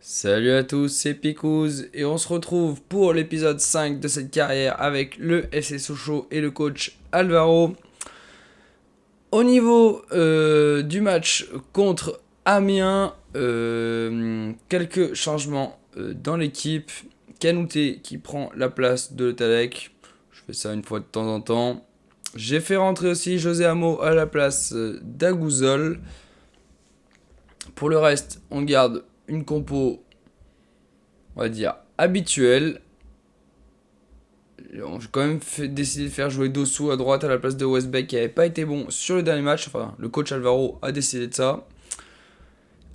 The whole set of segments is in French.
Salut à tous, c'est Picouz et on se retrouve pour l'épisode 5 de cette carrière avec le FC Sochaux et le coach Alvaro. Au niveau du match contre Amiens, quelques changements dans l'équipe. Kanouté qui prend la place de Letalec, je fais ça une fois de temps en temps. J'ai fait rentrer aussi José Amo à la place d'Agouzol. Pour le reste, on garde une compo, on va dire, habituelle. J'ai quand même décidé de faire jouer Dossou à droite à la place de Westbeck qui n'avait pas été bon sur le dernier match. Enfin, le coach Alvaro a décidé de ça.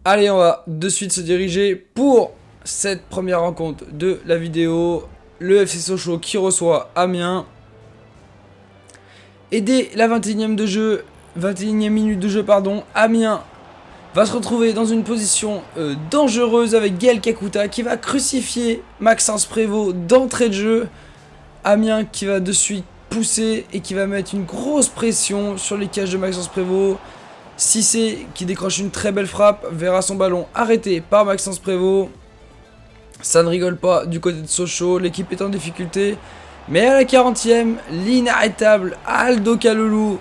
Allez, on va de suite se diriger pour cette première rencontre de la vidéo. Le FC Sochaux qui reçoit Amiens. Et dès la 21e minute de jeu, Amiens va se retrouver dans une position dangereuse avec Gaël Kakuta qui va crucifier Maxence Prévost d'entrée de jeu. Amiens qui va de suite pousser et qui va mettre une grosse pression sur les cages de Maxence Prévost. Cissé qui décroche une très belle frappe verra son ballon arrêté par Maxence Prévost. Ça ne rigole pas du côté de Sochaux, l'équipe est en difficulté. Mais à la 40e, l'inarrêtable Aldo Kaloulou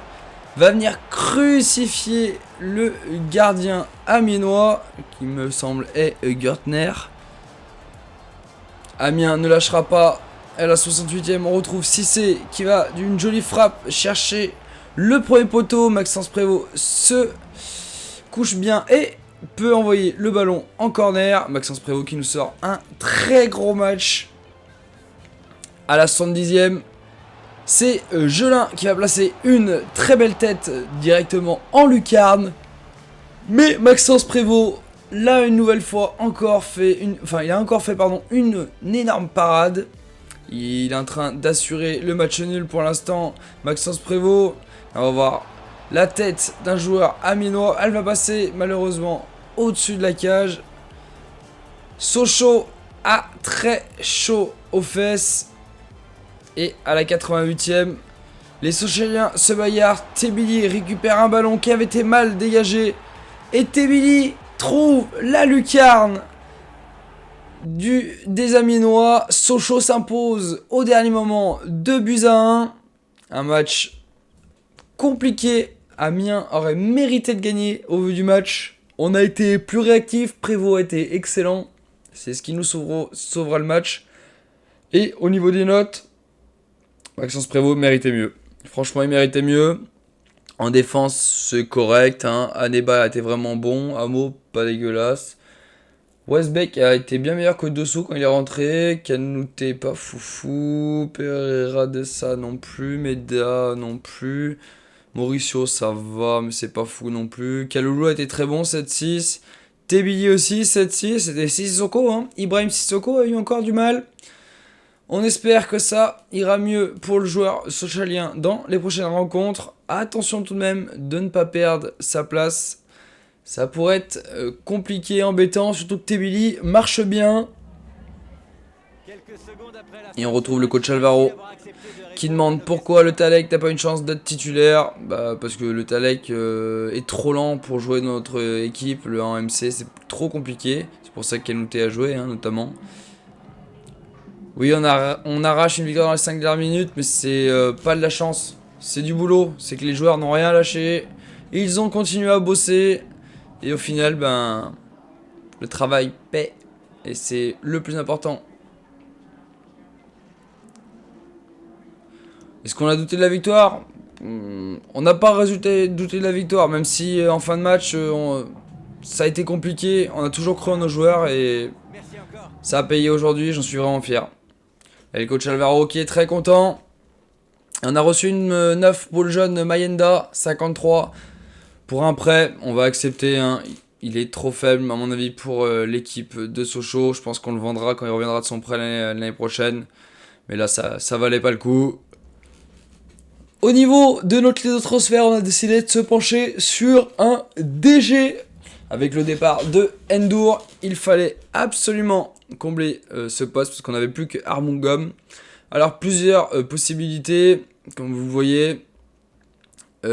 va venir crucifier le gardien amiénois, qui me semble est Gertner. Amiens ne lâchera pas. À la 68e, on retrouve Cissé qui va d'une jolie frappe chercher le premier poteau. Maxence Prévost se couche bien et peut envoyer le ballon en corner. Maxence Prévost qui nous sort un très gros match. À la 70e, c'est Jelin qui va placer une très belle tête directement en lucarne. Mais Maxence Prévost, là une nouvelle fois, il a encore fait une énorme parade. Il est en train d'assurer le match nul pour l'instant. Maxence Prévost, on va voir la tête d'un joueur amiénois. Elle va passer malheureusement au-dessus de la cage. Sochaux a très chaud aux fesses. Et à la 88e, les Sochaliens se bagarrent. Tebili récupère un ballon qui avait été mal dégagé. Et Tebili trouve la lucarne des Amiénois. Sochaux s'impose au dernier moment 2-1. Un match compliqué. Amiens aurait mérité de gagner au vu du match. On a été plus réactif. Prévost a été excellent. C'est ce qui nous sauvera le match. Et au niveau des notes, Maxence Prévost méritait mieux. Franchement, il méritait mieux. En défense, c'est correct. Aneba a été vraiment bon. Amo, pas dégueulasse. Westbeck a été bien meilleur que Dossou quand il est rentré. Kanouté, pas foufou. Pereira de ça non plus. Meda non plus. Mauricio, ça va, mais c'est pas fou non plus. Kaloulou a été très bon, 7-6. Tebili aussi, 7-6. C'était Sissoko. Ibrahim Sissoko a eu encore du mal. On espère que ça ira mieux pour le joueur sochalien dans les prochaines rencontres. Attention tout de même de ne pas perdre sa place. Ça pourrait être compliqué, embêtant, surtout que Tebili marche bien. Et on retrouve le coach Alvaro qui demande pourquoi le Talek n'a pas une chance d'être titulaire. Parce que le Talek est trop lent pour jouer dans notre équipe. Le 1MC, c'est trop compliqué. C'est pour ça qu'Enouté a joué, notamment. Oui, on arrache une victoire dans les 5 dernières minutes, mais c'est pas de la chance. C'est du boulot. C'est que les joueurs n'ont rien lâché. Ils ont continué à bosser. Et au final, le travail paie. Et c'est le plus important. Est-ce qu'on a douté de la victoire? On n'a pas douté de la victoire, même si en fin de match, ça a été compliqué. On a toujours cru en nos joueurs et ça a payé aujourd'hui. J'en suis vraiment fier. Et le coach Alvaro qui est très content. On a reçu une 9 pour le jeune Mayenda, 53 pour un prêt. On va accepter. Il est trop faible à mon avis pour l'équipe de Sochaux. Je pense qu'on le vendra quand il reviendra de son prêt l'année prochaine. Mais là ça valait pas le coup. Au niveau de notre liste de transfert, on a décidé de se pencher sur un DG. Avec le départ de Endur, il fallait absolument combler ce poste parce qu'on n'avait plus que Armungom. Alors plusieurs possibilités, comme vous voyez. La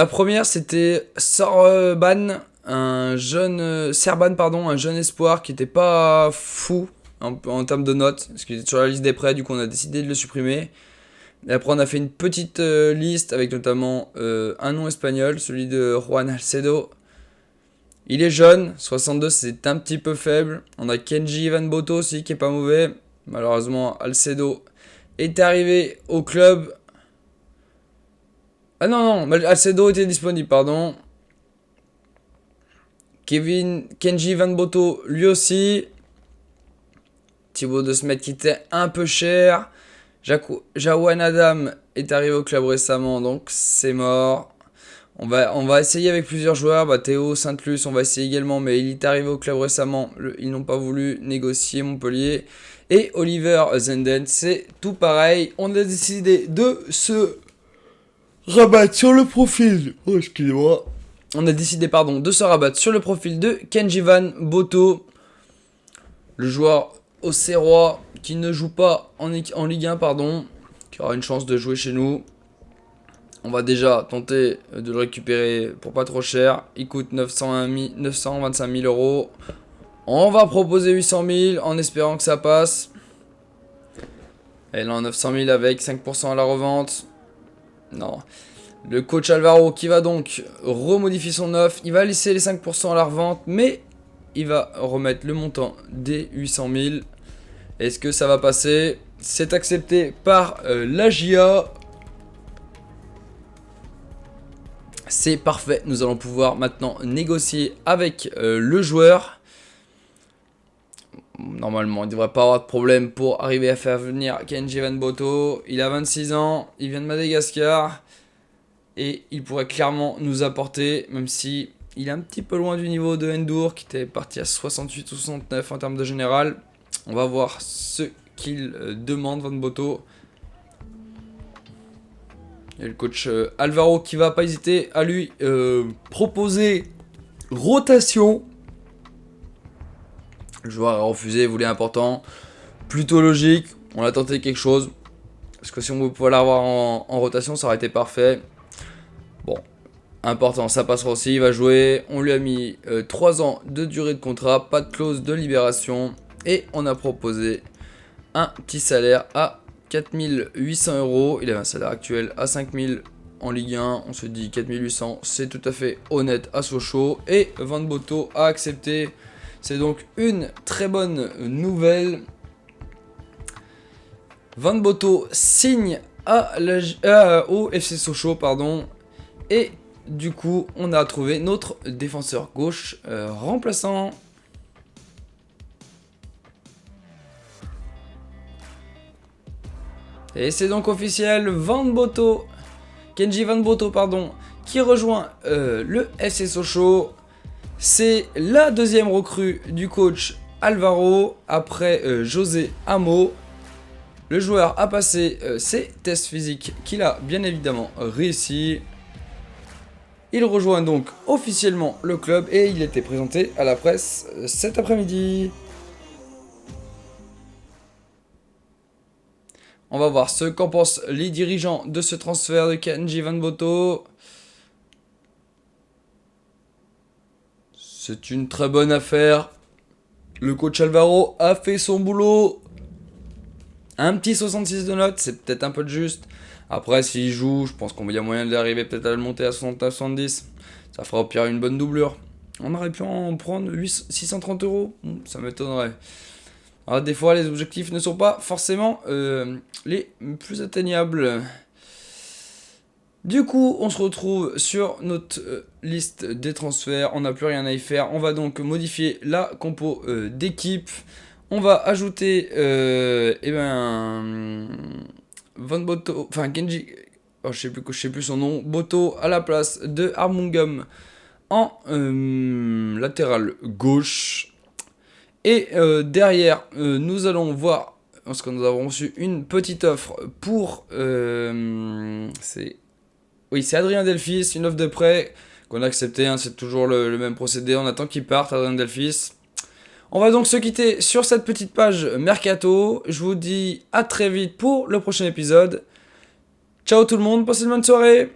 première c'était Sorban un jeune Serban, pardon, un jeune espoir qui était pas fou en termes de notes, parce qu'il était sur la liste des prêts, du coup on a décidé de le supprimer. Et après on a fait une petite liste avec notamment un nom espagnol, celui de Juan Alcedo. Il est jeune, 62 c'est un petit peu faible. On a Kenji Van Boto aussi qui est pas mauvais. Malheureusement Alcedo est arrivé au club. Ah non, Alcedo était disponible, pardon. Kenji Van Boto lui aussi. Thibaut de Smet qui était un peu cher. Jawan Adam est arrivé au club récemment, donc c'est mort. On va essayer avec plusieurs joueurs. Théo Saint-Luce, on va essayer également, mais il est arrivé au club récemment. Ils n'ont pas voulu négocier Montpellier. Et Oliver Zenden, c'est tout pareil. On a décidé de se rabattre sur le profil. Oh, excusez-moi. On a décidé, de se rabattre sur le profil de Kenji Van Boto. Le joueur auxerrois qui ne joue pas en Ligue 1, qui aura une chance de jouer chez nous. On va déjà tenter de le récupérer pour pas trop cher. Il coûte 925 000 euros. On va proposer 800 000 en espérant que ça passe. Et là, 900 000 avec 5% à la revente. Non. Le coach Alvaro qui va donc remodifier son offre. Il va laisser les 5% à la revente, mais il va remettre le montant des 800 000. Est-ce que ça va passer? C'est accepté par la GIA. C'est parfait, nous allons pouvoir maintenant négocier avec le joueur. Normalement, il ne devrait pas avoir de problème pour arriver à faire venir Kenji Van Boto. Il a 26 ans, il vient de Madagascar. Et il pourrait clairement nous apporter, même si il est un petit peu loin du niveau de Endur, qui était parti à 68 ou 69 en termes de général. On va voir ce qu'il demande, Van Boto. Et le coach Alvaro qui va pas hésiter à lui proposer rotation. Le joueur a refusé, voulait important. Plutôt logique, on a tenté quelque chose. Parce que si on pouvait l'avoir en rotation, ça aurait été parfait. Bon, important, ça passera aussi, il va jouer. On lui a mis 3 ans de durée de contrat, pas de clause de libération. Et on a proposé un petit salaire à 4 800 euros. Il avait un salaire actuel à 5 000 en Ligue 1. On se dit 4 800, c'est tout à fait honnête à Sochaux. Et Van Boto a accepté. C'est donc une très bonne nouvelle. Van Boto signe au FC Sochaux, Et du coup, on a trouvé notre défenseur gauche remplaçant. Et c'est donc officiel, Kenji Van Boto, qui rejoint le FC Sochaux. C'est la deuxième recrue du coach Alvaro après José Amo. Le joueur a passé ses tests physiques qu'il a bien évidemment réussi. Il rejoint donc officiellement le club et il était présenté à la presse cet après-midi. On va voir ce qu'en pensent les dirigeants de ce transfert de Kenji Van Boto. C'est une très bonne affaire. Le coach Alvaro a fait son boulot. Un petit 66 de notes, c'est peut-être un peu de juste. Après, s'il joue, je pense qu'il y a moyen d'arriver peut-être à le monter à 69-70. Ça fera au pire une bonne doublure. On aurait pu en prendre 630 euros. Ça m'étonnerait. Alors, des fois, les objectifs ne sont pas forcément les plus atteignables. Du coup, on se retrouve sur notre liste des transferts. On n'a plus rien à y faire. On va donc modifier la compo d'équipe. On va ajouter Van Boto, Kenji, je sais plus son nom, Boto à la place de Armungam en latéral gauche. Et derrière, nous allons voir, parce que nous avons reçu une petite offre pour... c'est Adrien Delphis, une offre de prêt qu'on a acceptée, c'est toujours le même procédé, on attend qu'il parte, Adrien Delphis. On va donc se quitter sur cette petite page Mercato. Je vous dis à très vite pour le prochain épisode. Ciao tout le monde, passez une bonne soirée.